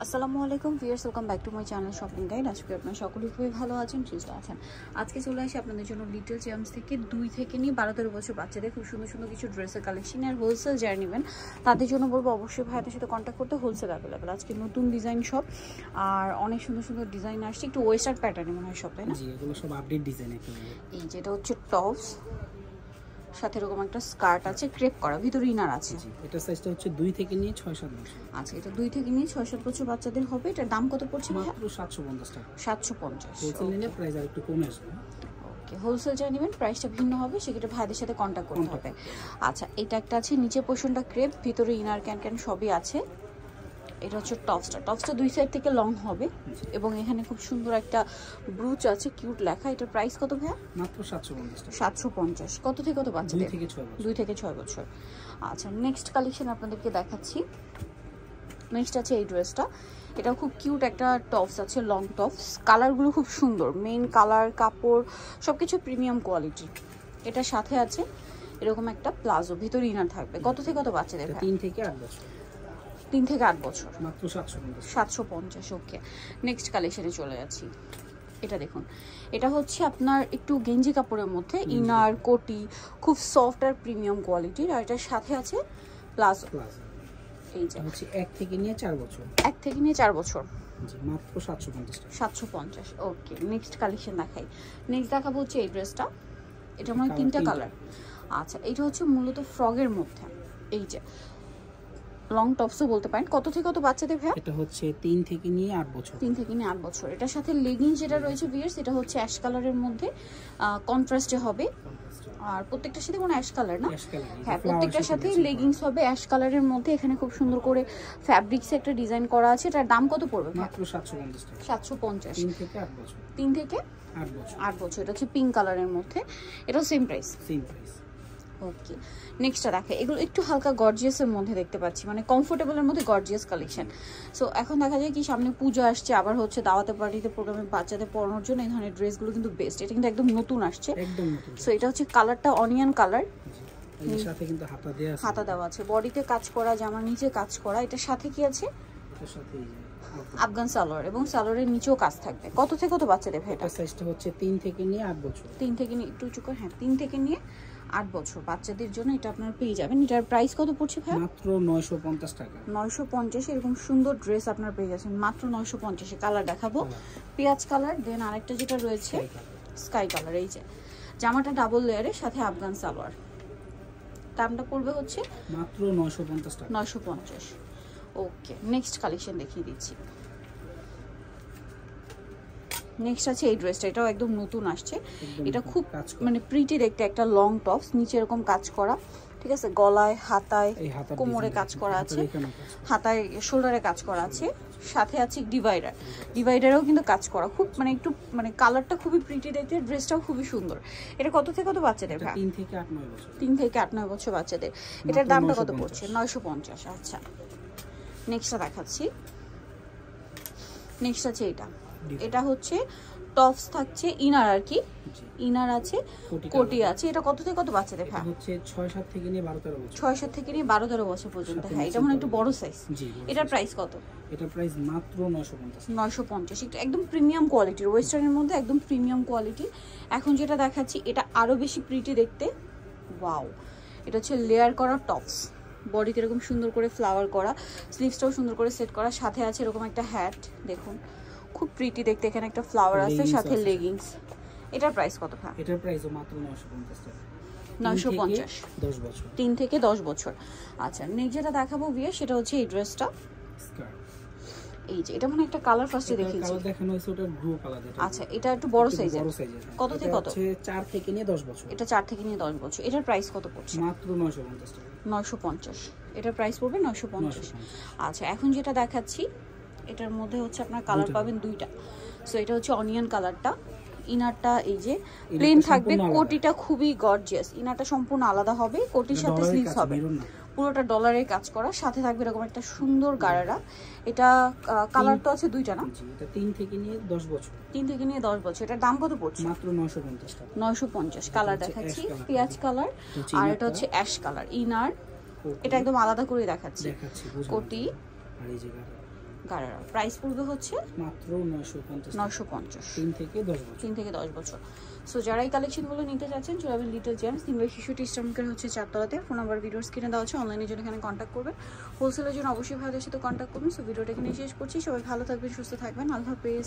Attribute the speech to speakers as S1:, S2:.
S1: আসসালামু আলাইকুম viewers, welcome back to my channel shopping guide. আজকে আপনারা সকলেই খুবই ভালো আছেন, সুস্থ আছেন। আজকে চলে আসি আপনাদের জন্য লিটল চ্যাম্পস থেকে 2 থেকে নিয়ে 12-13 বছর বাচ্চাদের খুব সুন্দর সুন্দর কিছু ড্রেসের কালেকশন আর হোলসেল যারা নেবেন তাদের জন্য বলবো অবশ্যই ভাইদের সাথে কন্ট্যাক্ট করতে। Wholesale available. আজকে নতুন ডিজাইন সব আর অনেক সুন্দর সুন্দর ডিজাইন আসছে, একটু ওয়েস্টার্ন প্যাটার্নে মনে হয় সব, তাই না?
S2: জি, এগুলো সব আপডেট ডিজাইন।
S1: এই যেটা হচ্ছে টপস, সাথে এরকম একটা স্কার্ট আছে, ক্রেপ করা, ভিতরে ইনার আছে।
S2: এটা সাইজটা হচ্ছে 2 থেকে নিয়ে 6-7 বছর।
S1: আচ্ছা, এটা 2 থেকে নিয়ে 6-7 বছর বাচ্চাদের হবে। এটার দাম কত পড়ছে?
S2: মাত্র 750 টাকা।
S1: 750।
S2: হোলসেল নিলে প্রাইস আর একটু কমে আসবে।
S1: ওকে, হোলসেল যা নেবেন প্রাইসটা ভিন্ন হবে, সেক্ষেত্রে ভাইদের সাথে কন্ট্যাক্ট করতে হবে। আচ্ছা, এটা একটা আছে, নিচের পোর্শনটা ক্রেপ, ভিতরে ইনার ক্যান সবই আছে। এটা হচ্ছে টপসটা 2 সাইড থেকে লং হবে এবং এখানে খুব সুন্দর একটা ব্রুচ আছে, কিউট লেখা। এটার প্রাইস কত ভাইয়া?
S2: মাত্র 750 টাকা।
S1: 750। কত থেকে কত বাচ্চাদের? 2 থেকে 6 বছর। আচ্ছা, নেক্সট কালেকশন আপনাদেরকে দেখাচ্ছি। নেক্সট আছে এই ড্রেসটা, এটা খুব কিউট একটা টপস আছে, লং টপস। কালারগুলো খুব সুন্দর, মেইন কালার, কাপড় সবকিছু প্রিমিয়াম কোয়ালিটি। এটার সাথে আছে এরকম একটা প্লাজো, ভিতরে ইনার থাকবে। কত থেকে কত বাচ্চাদের?
S2: 3 থেকে 8 বছর।
S1: 3 থেকে 8 বছর,
S2: মাত্র 750।
S1: 750। ওকে, নেক্সট কালেকশনে চলে যাচ্ছি। এটা দেখুন, এটা হচ্ছে আপনার একটু গেঞ্জি কাপড়ের মধ্যে, ইনার কোটি, খুব সফট আর প্রিমিয়াম কোয়ালিটির। আর এটার সাথে আছে প্লাজো। এই যে
S2: হচ্ছে 1 থেকে নিয়ে 4 বছর।
S1: 1 থেকে নিয়ে 4 বছর।
S2: জি, মাত্র 750 টাকা।
S1: 750। ওকে, নেক্সট কালেকশন দেখাই। নেক্সট দেখাবো হচ্ছে এই ড্রেসটা। এটা মানে 3টা কালার। আচ্ছা, এটা হচ্ছে মূলত ফ্রগের মধ্যে, এই যে লং টপসও বলতে পারেন। কত থেকে কত বাচ্চাদের ভাই?
S2: এটা হচ্ছে 3 থেকে নিয়ে 8 বছর।
S1: 3 থেকে নিয়ে 8 বছর। এটার সাথে লেগিংস যেটা রয়েছে ভিউয়ার্স, এটা হচ্ছে অ্যাশ কালারের মধ্যে, কন্ট্রাস্টে হবে। আর প্রত্যেকটার সাথে কোনো অ্যাশ কালার না? হ্যাঁ, প্রত্যেকটার সাথে লেগিংস হবে অ্যাশ কালারের মধ্যে। এখানে খুব সুন্দর করে ফ্যাব্রিক্সে একটা ডিজাইন করা আছে। এটার দাম কত পড়বে?
S2: মাত্র 750 টাকা।
S1: 750।
S2: 3 থেকে 8 বছর।
S1: 3 থেকে
S2: 8 বছর।
S1: 8 বছর। এটা হচ্ছে পিঙ্ক কালারের মধ্যে, এটাও same price.
S2: Same price.
S1: Okay, নেক্সটটা দেখে। এগুলো একটু হালকা গর্জিয়াসের মধ্যে দেখতে পাচ্ছি, মানে কমফোর্টেবলের মধ্যে গর্জিয়াস কালেকশন। সো এখন দেখা যায় কি, সামনে পুজো আসছে, আবার হচ্ছে দাওয়াতে পার্টিতে প্রোগ্রামে বাচ্চাদের পরানোর জন্য এই ধরনের ড্রেসগুলো কিন্তু বেস্ট। এটা কিন্তু একদম নতুন আসছে,
S2: একদম নতুন।
S1: সো এটা হচ্ছে কালারটা অনিয়ন কালার।
S2: এর সাথে কিন্তু হাতা দেয়া আছে।
S1: হাতা দেওয়া আছে, বডিতে কাজ করা, জামার নিচে কাজ করা। এটার সাথে কি আছে?
S2: এর সাথে
S1: আফগান সালোয়ার, এবং সালোয়ারের নিচেও কাজ থাকবে। কত থেকে কত বাচ্চাদের ভাই?
S2: এটা সাইজটা হচ্ছে 3 থেকে নিয়ে 8 বছর।
S1: 3 থেকে নিয়ে একটু উঁচু করে, হ্যাঁ 3 থেকে নিয়ে 8 বছর বাচ্চাদের জন্য এটা আপনারা পেয়ে যাবেন। এটার প্রাইস কত পড়ছে ভাই?
S2: মাত্র 950 টাকা।
S1: 950। এরকম সুন্দর ড্রেস আপনারা পেয়ে যাচ্ছেন মাত্র 950 এ। কালার দেখাবো, পেঁয়াজ কালার, দেন আরেকটা যেটা রয়েছে স্কাই কালার। এই যে জামাটা ডাবল লেয়ারের সাথে আফগান সালোয়ার। দামটা পড়বে হচ্ছে
S2: মাত্র 950 টাকা।
S1: 950। ওকে, নেক্সট কালেকশন দেখিয়ে দিচ্ছি। নেক্সট আছে এই ড্রেসটা, এটাও একদম নতুন আসছে। এটা খুব মানে প্রিটি দেখতে, একটা লং টপস, নিচে এরকম কাজ করা, ঠিক আছে? গলায়, হাতায়, কোমরে কাজ করা আছে, হাতায় শোল্ডারে কাজ করা আছে, সাথে আছে ডিভাইডারেও কিন্তু কাজ করা। খুব মানে একটু মানে কালারটা খুবই প্রিটি দেখতে, ড্রেসটাও খুবই সুন্দর। এটা কত থেকে কত বাচ্চাদের ভাই?
S2: 3 থেকে 8-9 বছর।
S1: 3 থেকে 8-9 বছর বাচ্চাদের। এটার দামটা কত পড়ছে? 950। আচ্ছা, নেক্সটটা দেখাচ্ছি। নেক্সট আছে এটা হচ্ছে টপস থাকছে, ইনার আর কি, ইনার আছে, কোটি আছে। এটা কত থেকে কত বাচ্চাদের ভাই?
S2: হচ্ছে 6-7 থেকে নিয়ে 12-13 বছর।
S1: 6-7 থেকে নিয়ে 12-13 বছর পর্যন্ত। হ্যাঁ, এটা মানে একটু বড় সাইজ। এটার প্রাইস কত?
S2: এটার প্রাইস মাত্র 950।
S1: 950। এটা একদম প্রিমিয়াম কোয়ালিটির, ওয়েস্টার্নের মধ্যে একদম প্রিমিয়াম কোয়ালিটি। এখন যেটা দেখাচ্ছি এটা আরো বেশি প্রিটি দেখতে। ওয়াও, এটা হচ্ছে লেয়ার করা টপস, বডিতে এরকম সুন্দর করে ফ্লাওয়ার করা, স্লিভসটাও সুন্দর করে সেট করা, সাথে আছে এরকম একটা হ্যাট। দেখুন খুব প্রিটি দেখতে, এখানে একটা ফ্লাওয়ার আছে, সাথে লেগিংস। এটার প্রাইস কত ভাই?
S2: এটার প্রাইসও মাত্র 950 টাকা।
S1: 950।
S2: 10 বছর।
S1: 3 থেকে 10 বছর। আচ্ছা, নেক্সট যেটা দেখাবো ভিয়া, সেটা হচ্ছে এই ড্রেসটা। এই যে এটা মানে একটা কালার ফার্স্টে দেখিয়েছি,
S2: কালার দেখানো হয়েছে, ওটা ব্লু কালার।
S1: আচ্ছা, এটা একটু বড় সাইজের। কত থেকে কত?
S2: হচ্ছে 4 থেকে নিয়ে 10 বছর।
S1: এটা 4 থেকে নিয়ে 10 বছর। এটার প্রাইস কত পড়ছে?
S2: মাত্র 950 টাকা।
S1: 950। এটার প্রাইস পড়বে 950। আচ্ছা, এখন যেটা দেখাচ্ছি এটার মধ্যে হচ্ছে আপনার কালার পাবেন 2টা। সো এটা হচ্ছে অনিয়ন কালারটা, ইনারটা এই যে প্লেন থাকবে, কোটিটা খুবই গর্জিয়াস। ইনারটা সম্পূর্ণ আলাদা হবে, কোটির সাথে স্লিভস হবে, পুরোটা ডলারের কাজ করা, সাথে থাকবে এরকম একটা সুন্দর গারারা। এটা কালার তো আছে 2টা না?
S2: এটা 3 থেকে নিয়ে 10 বছর।
S1: 3 থেকে নিয়ে 10 বছর। এটার দাম কত পড়ছে?
S2: মাত্র 950 টাকা।
S1: 950। কালার দেখাচ্ছি পেঁয়াজ কালার, আর এটা হচ্ছে অ্যাশ কালার। ইনার এটা একদম আলাদা করে দেখাচ্ছি, কোটি গারারা প্রাইস পড়বে হচ্ছে
S2: মাত্র 950
S1: 950
S2: 3 থেকে 10 বছর।
S1: 3 থেকে 10 বছর। সো যারা এই কালেকশনগুলো নিতে চাচ্ছেন চলে যাবেন লিটল জেমস 3/66 ইস্টার্নকের হচ্ছে 4 তলাতে। ফোন নাম্বার ভিডিওর স্ক্রিনে দেওয়া আছে, অনলাইনের জন্য এখানে কন্ট্যাক্ট করবেন। হোলসেলের জন্য অবশ্যই ভাইদের সাথে কন্ট্যাক্ট করবেন। সো ভিডিওটা এখানে শেষ করছি, সবাই ভালো থাকবেন, সুস্থ থাকবেন, আল্লাহ হাফেজ।